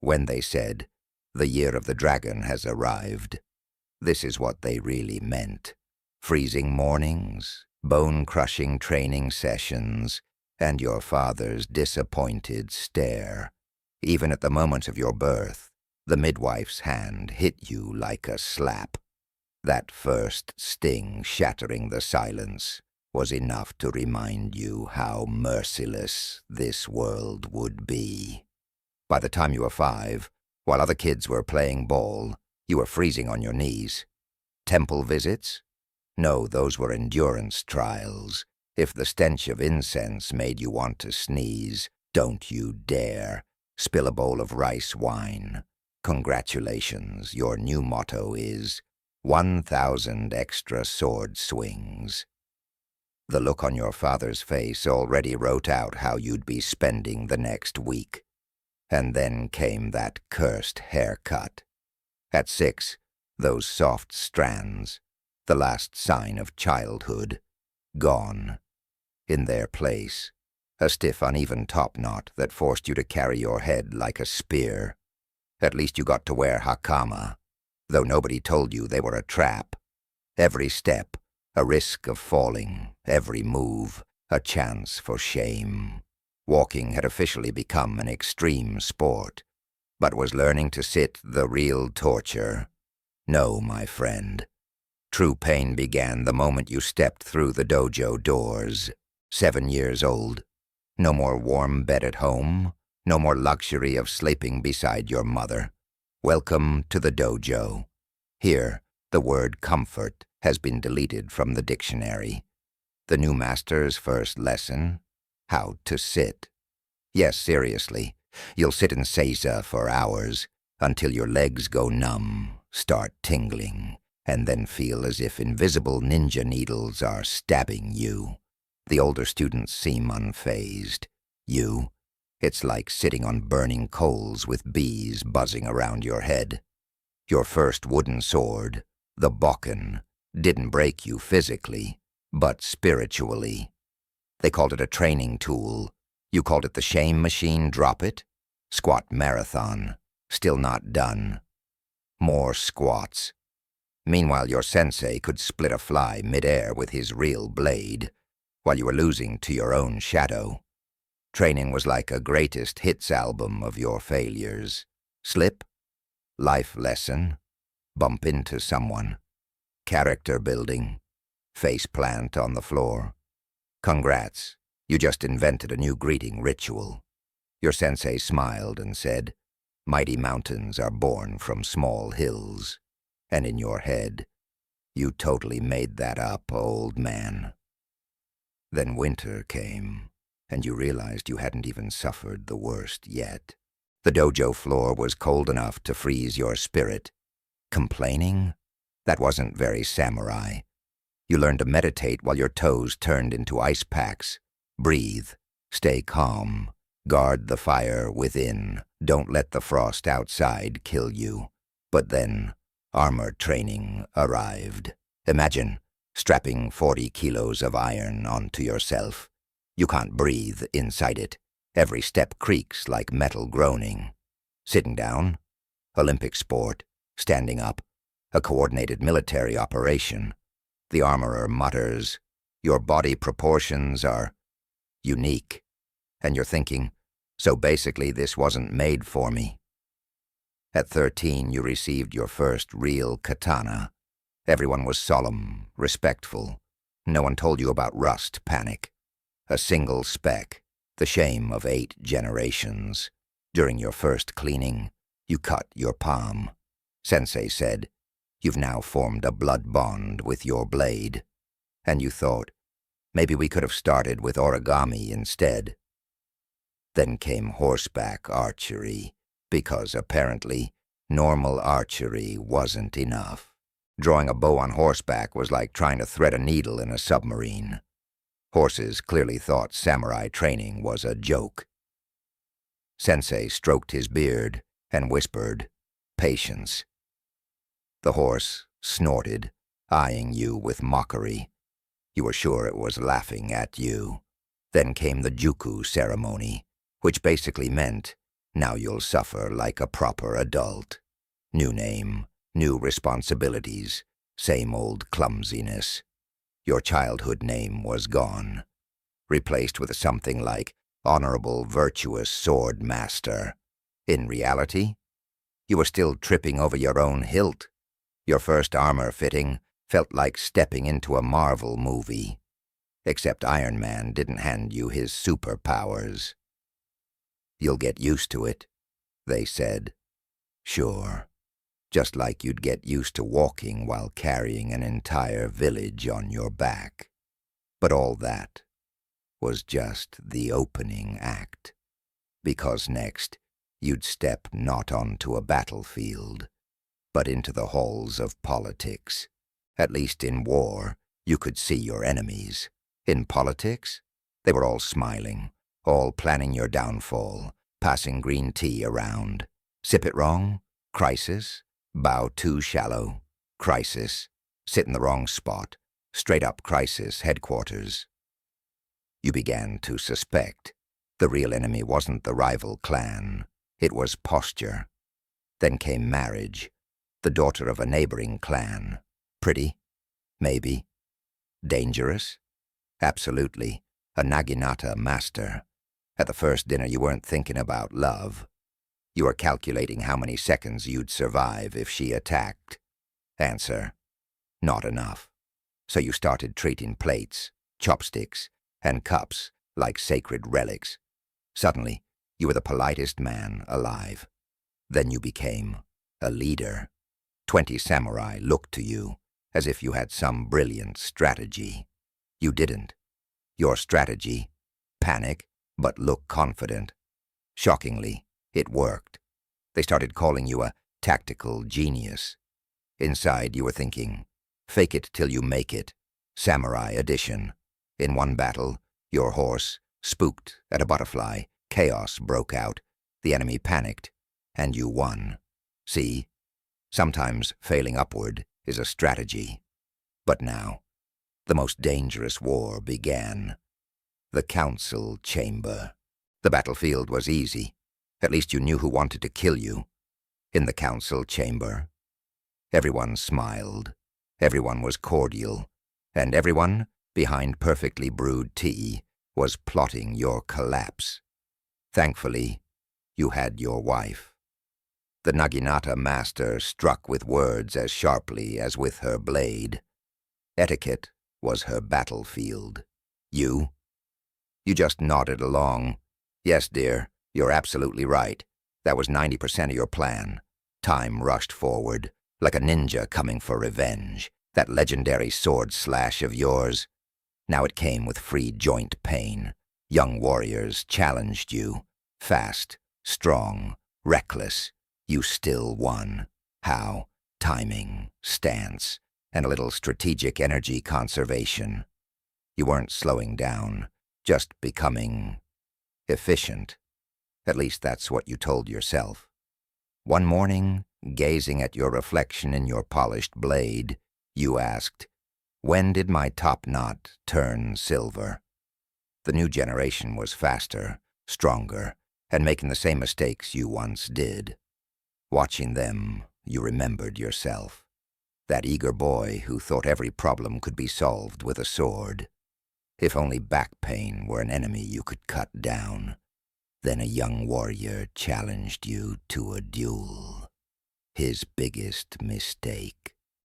When they said, "The year of the dragon has arrived," this is what they really meant. Freezing mornings, bone-crushing training sessions, and your father's disappointed stare. Even at the moment of your birth, the midwife's hand hit you like a slap. That first sting shattering the silence was enough to remind you how merciless this world would be. By the time you were 5, while other kids were playing ball, you were freezing on your knees. Temple visits? No, those were endurance trials. If the stench of incense made you want to sneeze, don't you dare. Spill a bowl of rice wine. Congratulations, your new motto is 1,000 extra sword swings. The look on your father's face already wrote out how you'd be spending the next week. And then came that cursed haircut. At 6, those soft strands, the last sign of childhood, gone. In their place, a stiff, uneven topknot that forced you to carry your head like a spear. At least you got to wear hakama, though nobody told you they were a trap. Every step, a risk of falling, every move, a chance for shame. Walking had officially become an extreme sport, but was learning to sit the real torture. No, my friend. True pain began the moment you stepped through the dojo doors. 7 years old. No more warm bed at home. No more luxury of sleeping beside your mother. Welcome to the dojo. Here, the word comfort has been deleted from the dictionary. The new master's first lesson? How to sit. Yes, seriously. You'll sit in seiza for hours, until your legs go numb, start tingling, and then feel as if invisible ninja needles are stabbing you. The older students seem unfazed. You? It's like sitting on burning coals with bees buzzing around your head. Your first wooden sword, the bokken, didn't break you physically, but spiritually. They called it a training tool. You called it the shame machine. Drop it? Squat marathon. Still not done. More squats. Meanwhile, your sensei could split a fly mid-air with his real blade, while you were losing to your own shadow. Training was like a greatest hits album of your failures. Slip? Life lesson. Bump into someone. Character building. Face plant on the floor. Congrats, you just invented a new greeting ritual. Your sensei smiled and said, "Mighty mountains are born from small hills." And in your head, "You totally made that up, old man." Then winter came, and you realized you hadn't even suffered the worst yet. The dojo floor was cold enough to freeze your spirit. Complaining? That wasn't very samurai. You learned to meditate while your toes turned into ice packs. Breathe. Stay calm. Guard the fire within. Don't let the frost outside kill you. But then, armor training arrived. Imagine strapping 40 kilos of iron onto yourself. You can't breathe inside it. Every step creaks like metal groaning. Sitting down? Olympic sport. Standing up? A coordinated military operation. The armorer mutters, "Your body proportions are unique." And you're thinking, so basically this wasn't made for me. At 13, you received your first real katana. Everyone was solemn, respectful. No one told you about rust panic. A single speck, the shame of 8 generations. During your first cleaning, you cut your palm. Sensei said, "You've now formed a blood bond with your blade." And you thought, maybe we could have started with origami instead. Then came horseback archery, because apparently normal archery wasn't enough. Drawing a bow on horseback was like trying to thread a needle in a submarine. Horses clearly thought samurai training was a joke. Sensei stroked his beard and whispered, "Patience." The horse snorted, eyeing you with mockery. You were sure it was laughing at you. Then came the juku ceremony, which basically meant Now you'll suffer like a proper adult. New name, new responsibilities, same old clumsiness. Your childhood name was gone, replaced with something like honorable, virtuous sword master. In reality, you were still tripping over your own hilt. Your first armor fitting felt like stepping into a Marvel movie, except Iron Man didn't hand you his superpowers. You'll get used to it, they said. Sure, just like you'd get used to walking while carrying an entire village on your back. But all that was just the opening act, because next you'd step not onto a battlefield, but into the halls of politics. At least in war, you could see your enemies. In politics, they were all smiling, all planning your downfall, passing green tea around. Sip it wrong? Crisis. Bow too shallow? Crisis. Sit in the wrong spot? Straight up crisis headquarters. You began to suspect the real enemy wasn't the rival clan, it was posture. Then came marriage, the daughter of a neighboring clan. Pretty? Maybe. Dangerous? Absolutely. A Naginata master. At the first dinner you weren't thinking about love. You were calculating how many seconds you'd survive if she attacked. Answer: not enough. So you started treating plates, chopsticks, and cups like sacred relics. Suddenly, you were the politest man alive. Then you became a leader. 20 samurai looked to you as if you had some brilliant strategy. You didn't. Your strategy: panic, but look confident. Shockingly, it worked. They started calling you a tactical genius. Inside, you were thinking, fake it till you make it. Samurai edition. In one battle, your horse spooked at a butterfly. Chaos broke out. The enemy panicked, and you won. See? Sometimes failing upward is a strategy. But now, the most dangerous war began. The council chamber. The battlefield was easy. At least you knew who wanted to kill you. In the council chamber, everyone smiled. Everyone was cordial. And everyone, behind perfectly brewed tea, was plotting your collapse. Thankfully, you had your wife. The Naginata master struck with words as sharply as with her blade. Etiquette was her battlefield. You just nodded along. Yes, dear, you're absolutely right. That was 90% of your plan. Time rushed forward, like a ninja coming for revenge. That legendary sword slash of yours. Now it came with free joint pain. Young warriors challenged you. Fast, strong, reckless. You still won. How? Timing, stance, and a little strategic energy conservation. You weren't slowing down, just becoming efficient. At least that's what you told yourself. One morning, gazing at your reflection in your polished blade, you asked, when did my top knot turn silver? The new generation was faster, stronger, and making the same mistakes you once did. Watching them, you remembered yourself. That eager boy who thought every problem could be solved with a sword. If only back pain were an enemy you could cut down. Then a young warrior challenged you to a duel. His biggest mistake.